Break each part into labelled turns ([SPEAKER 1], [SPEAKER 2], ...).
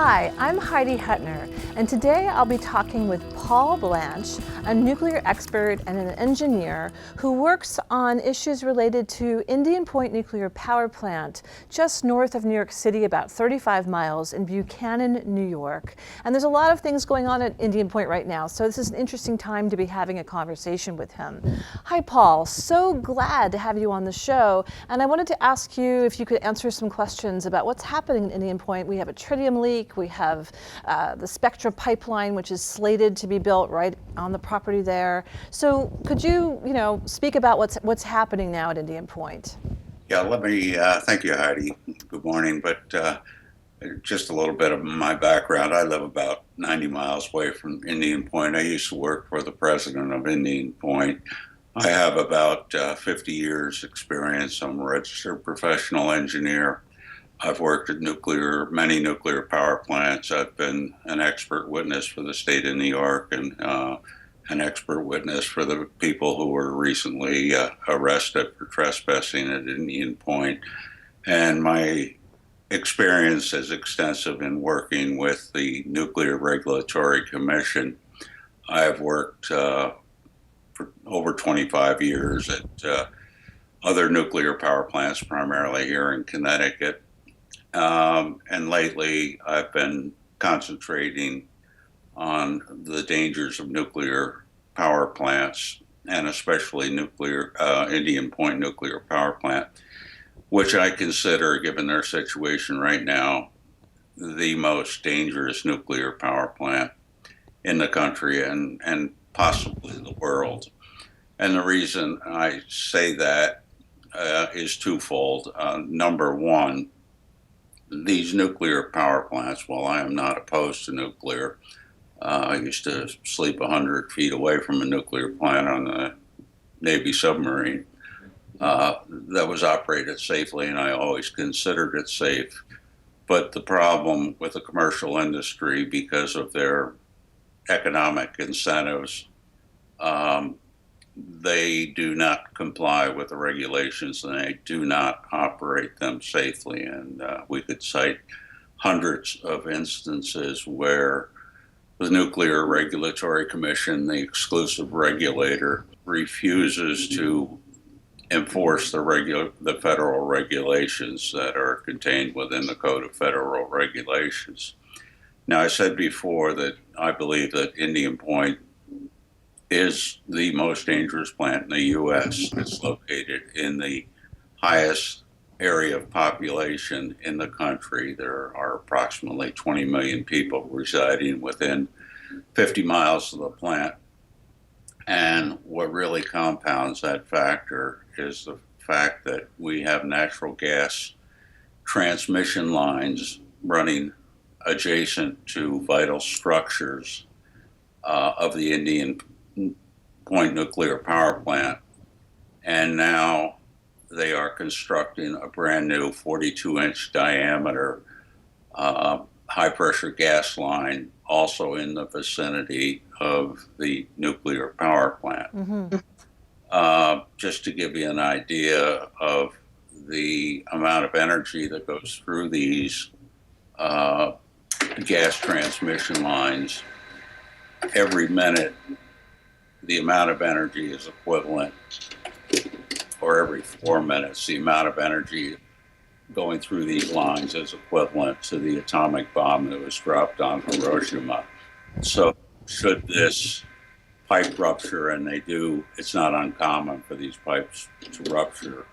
[SPEAKER 1] Hi, I'm Heidi Hutner, and today I'll be talking with Paul Blanch, a nuclear expert and an engineer who works on issues related to Indian Point Nuclear Power Plant, just north of New York City, about 35 miles in Buchanan, New York. And there's a lot of things going on at Indian Point right now, so this is an interesting time to be having a conversation with him. Hi, Paul. So glad to have you on the show, and I wanted to ask you if you could answer some questions about what's happening in Indian Point. We have a tritium leak. We have the Spectra pipeline, which is slated to be built right on the property there. So could you, speak about what's happening now at Indian Point?
[SPEAKER 2] Yeah, let me thank you, Heidi. Good morning. But just a little bit of my background. I live about 90 miles away from Indian Point. I used to work for the president of Indian Point. I have about 50 years experience. I'm a registered professional engineer. I've worked at many nuclear power plants. I've been an expert witness for the state of New York and an expert witness for the people who were recently arrested for trespassing at Indian Point. And my experience is extensive in working with the Nuclear Regulatory Commission. I've worked for over 25 years at other nuclear power plants, primarily here in Connecticut. And lately, I've been concentrating on the dangers of nuclear power plants, and especially Indian Point Nuclear Power Plant, which I consider, given their situation right now, the most dangerous nuclear power plant in the country and possibly the world. And the reason I say that is twofold. Number one, these nuclear power plants, while I am not opposed to nuclear, I used to sleep 100 feet away from a nuclear plant on a Navy submarine that was operated safely, and I always considered it safe. But the problem with the commercial industry, because of their economic incentives, they do not comply with the regulations and they do not operate them safely. And we could cite hundreds of instances where the Nuclear Regulatory Commission, the exclusive regulator, refuses to enforce the federal regulations that are contained within the Code of Federal Regulations. Now, I said before that I believe that Indian Point is the most dangerous plant in the U.S. It's located in the highest area of population in the country. There are approximately 20 million people residing within 50 miles of the plant. And what really compounds that factor is the fact that we have natural gas transmission lines running adjacent to vital structures of the Indian Point Nuclear Power Plant, and now they are constructing a brand new 42-inch diameter high pressure gas line also in the vicinity of the nuclear power plant. Mm-hmm. Just to give you an idea of the amount of energy that goes through these gas transmission lines, every minute the amount of energy is equivalent, or every 4 minutes, the amount of energy going through these lines is equivalent to the atomic bomb that was dropped on Hiroshima. So should this pipe rupture, and they do, it's not uncommon for these pipes to rupture,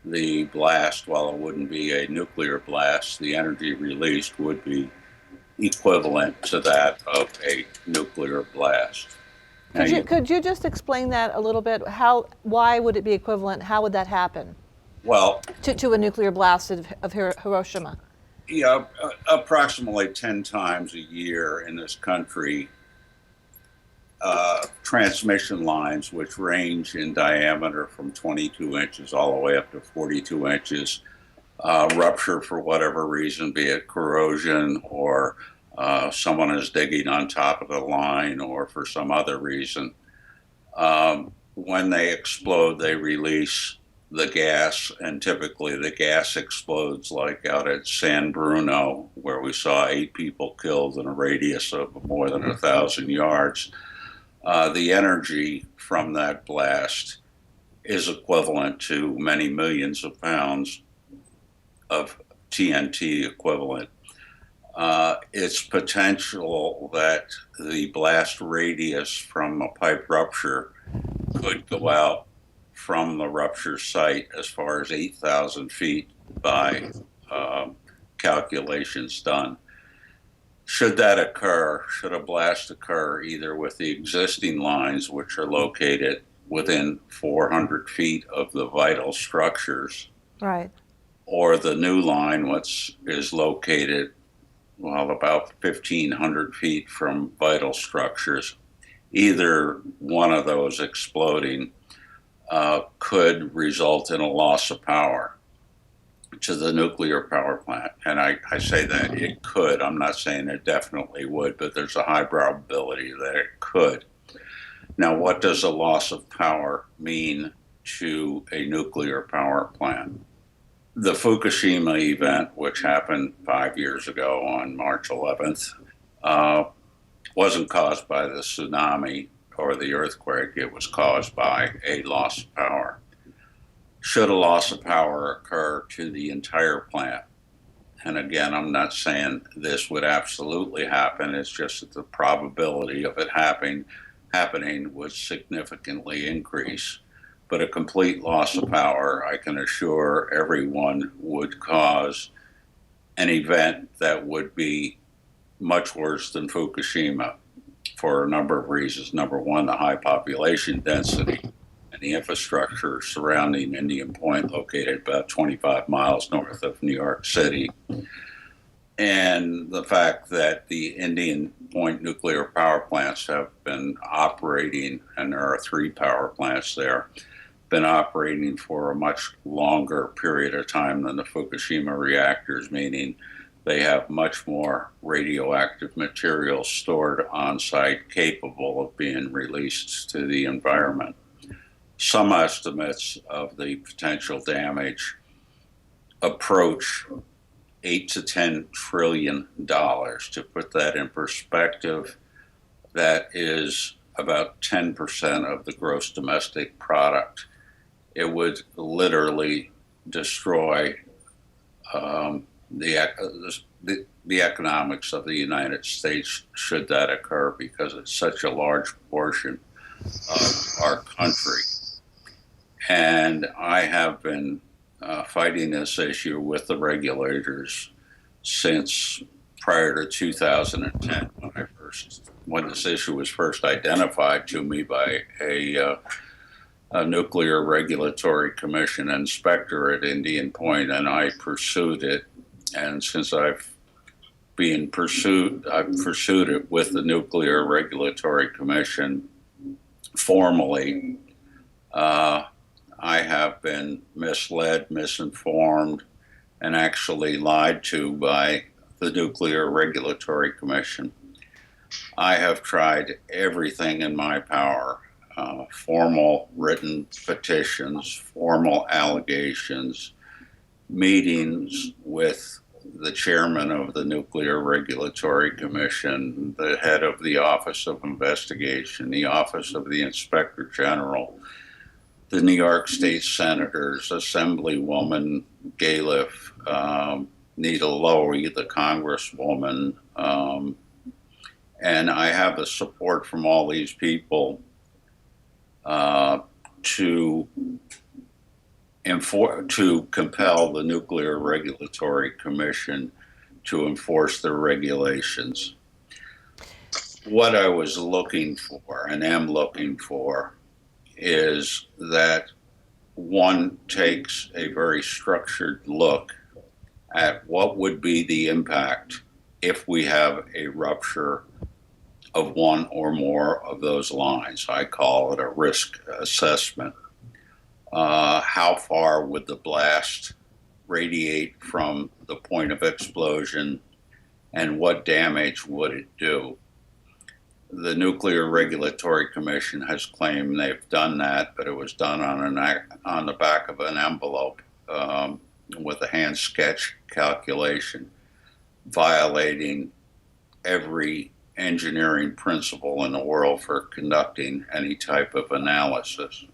[SPEAKER 2] the blast, while it wouldn't be a nuclear blast, the energy released would be equivalent to that of a nuclear blast.
[SPEAKER 1] Could you just explain that a little bit? Why would it be equivalent? How would that happen?
[SPEAKER 2] Well,
[SPEAKER 1] to a nuclear blast of Hiroshima?
[SPEAKER 2] Yeah, approximately 10 times a year in this country, transmission lines, which range in diameter from 22 inches all the way up to 42 inches, rupture for whatever reason, be it corrosion or someone is digging on top of the line or for some other reason. When they explode, they release the gas, and typically the gas explodes, like out at San Bruno, where we saw 8 people killed in a radius of more than 1,000 yards. The energy from that blast is equivalent to many millions of pounds of TNT equivalent. It's potential that the blast radius from a pipe rupture could go out from the rupture site as far as 8,000 feet by calculations done. Should that occur, should a blast occur either with the existing lines, which are located within 400 feet of the vital structures,
[SPEAKER 1] Right.
[SPEAKER 2] or the new line, which is located, well, about 1,500 feet from vital structures, either one of those exploding could result in a loss of power to the nuclear power plant. And I say that it could. I'm not saying it definitely would, but there's a high probability that it could. Now, what does a loss of power mean to a nuclear power plant? The Fukushima event, which happened 5 years ago on March 11th, wasn't caused by the tsunami or the earthquake. It was caused by a loss of power. Should a loss of power occur to the entire plant, and again, I'm not saying this would absolutely happen, it's just that the probability of it happening would significantly increase. But a complete loss of power, I can assure everyone, would cause an event that would be much worse than Fukushima for a number of reasons. Number one, the high population density and the infrastructure surrounding Indian Point, located about 25 miles north of New York City. And the fact that the Indian Point nuclear power plants have been operating, and there are 3 power plants there, been operating for a much longer period of time than the Fukushima reactors, meaning they have much more radioactive material stored on site capable of being released to the environment. Some estimates of the potential damage approach $8 to $10 trillion. To put that in perspective, that is about 10% of the gross domestic product. It would literally destroy the economics of the United States should that occur, because it's such a large portion of our country. And I have been fighting this issue with the regulators since prior to 2010, when this issue was first identified to me by a nuclear regulatory commission and Spectra at Indian Point, and I pursued it. And since I've pursued it with the Nuclear Regulatory Commission formally. I have been misled, misinformed, and actually lied to by the Nuclear Regulatory Commission. I have tried everything in my power, formal written petitions, formal allegations, meetings with the chairman of the Nuclear Regulatory Commission, the head of the Office of Investigation, the Office of the Inspector General, the New York State Senators, Assemblywoman Galef, Nita Lowey, the Congresswoman, and I have the support from all these people to compel the Nuclear Regulatory Commission to enforce their regulations. What I was looking for and am looking for is that one takes a very structured look at what would be the impact if we have a rupture of one or more of those lines. I call it a risk assessment. How far would the blast radiate from the point of explosion, and what damage would it do? The Nuclear Regulatory Commission has claimed they've done that, but it was done on the back of an envelope with a hand sketch calculation, violating every engineering principle in the world for conducting any type of analysis.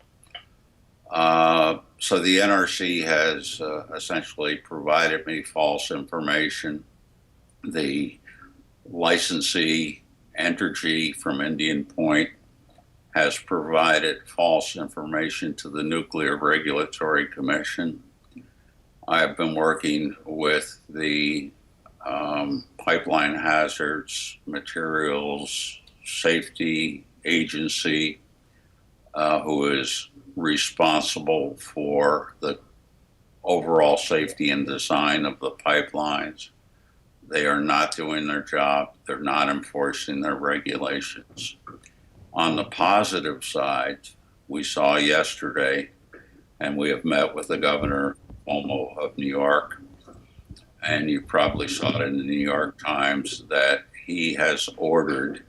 [SPEAKER 2] So the NRC has essentially provided me false information. The licensee, Entergy from Indian Point, has provided false information to the Nuclear Regulatory Commission. I have been working with the Pipeline Hazards Materials Safety Agency, who is responsible for the overall safety and design of the pipelines. They are not doing their job. They're not enforcing their regulations. On the positive side, we saw yesterday, and we have met with the Governor Cuomo of New York, and you probably saw it in the New York Times, that he has ordered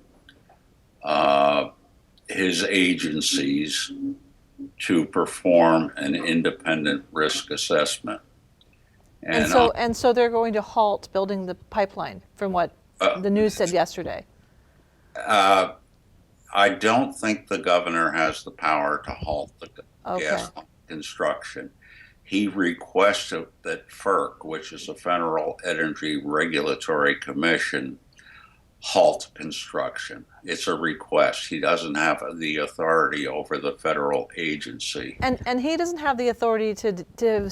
[SPEAKER 2] his agencies to perform an independent risk assessment.
[SPEAKER 1] And so they're going to halt building the pipeline, from what the news said yesterday.
[SPEAKER 2] I don't think the governor has the power to halt the gas construction. He requested that FERC, which is the Federal Energy Regulatory Commission, halt construction. It's a request. He doesn't have the authority over the federal agency.
[SPEAKER 1] And he doesn't have the authority to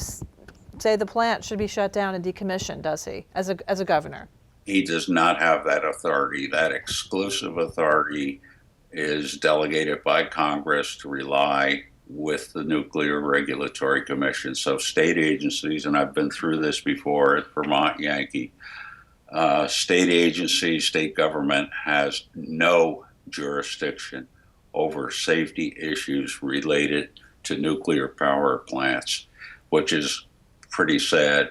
[SPEAKER 1] say the plant should be shut down and decommissioned, does he, as a governor?
[SPEAKER 2] He does not have that authority. That exclusive authority is delegated by Congress to rely with the Nuclear Regulatory Commission. So state agencies, and I've been through this before at Vermont Yankee, state agency, state government has no jurisdiction over safety issues related to nuclear power plants, which is pretty sad.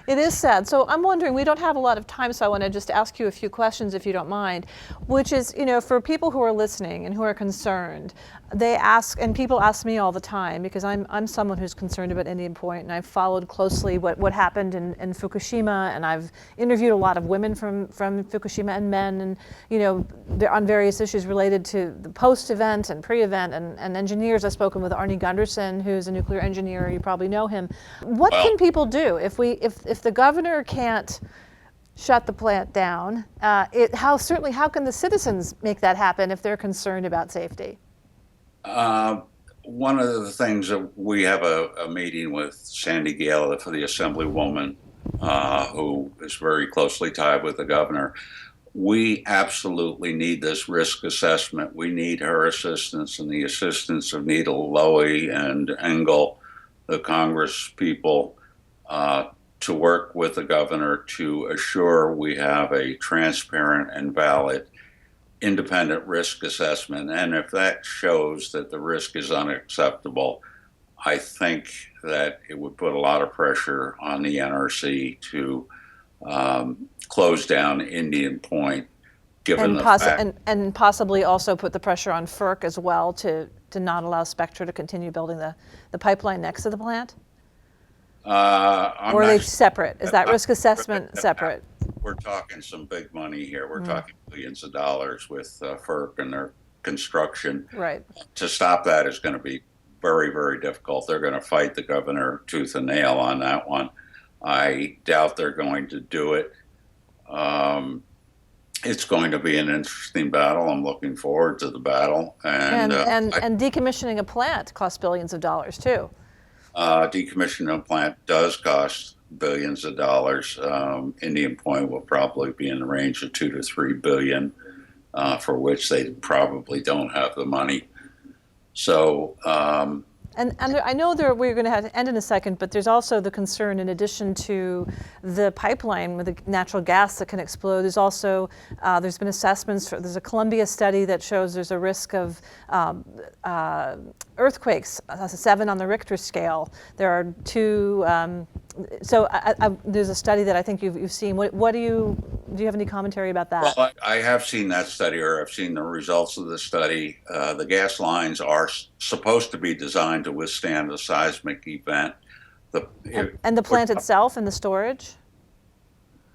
[SPEAKER 1] It is sad. So I'm wondering, we don't have a lot of time, so I want to just ask you a few questions, if you don't mind, which is, for people who are listening and who are concerned, they ask, and people ask me all the time, because I'm someone who's concerned about Indian Point, and I've followed closely what happened in Fukushima, and I've interviewed a lot of women from Fukushima and men, and on various issues related to the post-event and pre-event, and engineers. I've spoken with Arnie Gunderson, who's a nuclear engineer. You probably know him. What can people do if the governor can't shut the plant down? How can the citizens make that happen if they're concerned about safety?
[SPEAKER 2] One of the things that we have a meeting with Sandy Gale, for the Assemblywoman, who is very closely tied with the governor. We absolutely need this risk assessment. We need her assistance and the assistance of Nita Lowy and Engel, the Congress people, to work with the governor to assure we have a transparent and valid independent risk assessment. And if that shows that the risk is unacceptable, I think that it would put a lot of pressure on the NRC to close down Indian Point, given the fact.
[SPEAKER 1] And possibly also put the pressure on FERC as well to not allow Spectra to continue building the pipeline next to the plant? Or are they separate? Is that risk assessment separate?
[SPEAKER 2] We're talking some big money here. We're talking billions of dollars with FERC and their construction.
[SPEAKER 1] Right.
[SPEAKER 2] To stop that is going to be very, very difficult. They're going to fight the governor tooth and nail on that one. I doubt they're going to do it. It's going to be an interesting battle. I'm looking forward to the battle. And
[SPEAKER 1] decommissioning a plant costs billions of dollars too.
[SPEAKER 2] Decommissioning a plant does cost billions of dollars. Indian Point will probably be in the range of $2 to $3 billion, for which they probably don't have the money. So.
[SPEAKER 1] And I know we're going to have to end in a second, but there's also the concern, in addition to the pipeline with the natural gas that can explode, there's also, there's been assessments, there's a Columbia study that shows there's a risk of earthquakes, 7 on the Richter scale. There are 2 So there's a study that I think you've seen. What do you have any commentary about that?
[SPEAKER 2] Well, I have seen that study, or I've seen the results of the study. The gas lines are supposed to be designed to withstand a seismic event.
[SPEAKER 1] And the plant itself and the storage?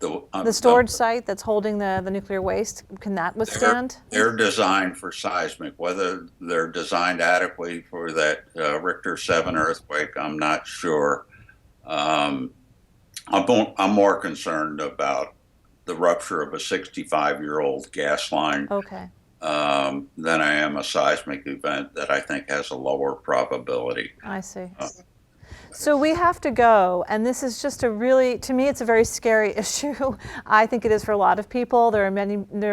[SPEAKER 1] The storage site that's holding the nuclear waste, can that withstand?
[SPEAKER 2] They're designed for seismic. Whether they're designed adequately for that Richter 7 earthquake, I'm not sure. I'm more concerned about the rupture of a 65-year-old gas line than I am a seismic event that I think has a lower probability.
[SPEAKER 1] I see. So we have to go, and this is just to me, it's a very scary issue. I think it is for a lot of people. There are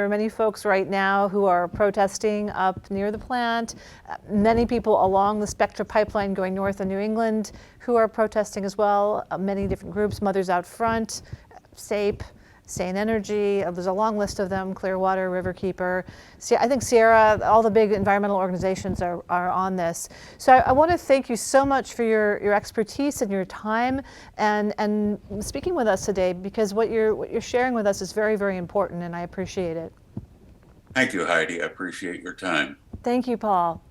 [SPEAKER 1] many folks right now who are protesting up near the plant. Many people along the Spectra pipeline going north of New England who are protesting as well. Many different groups, Mothers Out Front, SAPE, Sane Energy, there's a long list of them, Clearwater, Riverkeeper. I think Sierra, all the big environmental organizations are on this. So I want to thank you so much for your expertise and your time and speaking with us today, because what you're sharing with us is very, very important, and I appreciate it.
[SPEAKER 2] Thank you, Heidi. I appreciate your time.
[SPEAKER 1] Thank you, Paul.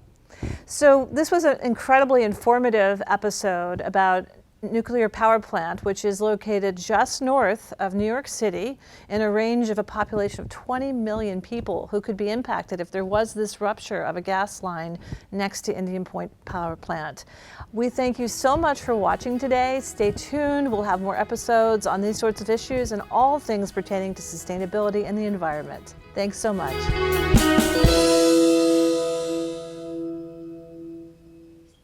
[SPEAKER 1] So this was an incredibly informative episode about nuclear power plant, which is located just north of New York City in a range of a population of 20 million people who could be impacted if there was this rupture of a gas line next to Indian Point Power Plant. We thank you so much for watching today. Stay tuned. We'll have more episodes on these sorts of issues and all things pertaining to sustainability and the environment. Thanks so much.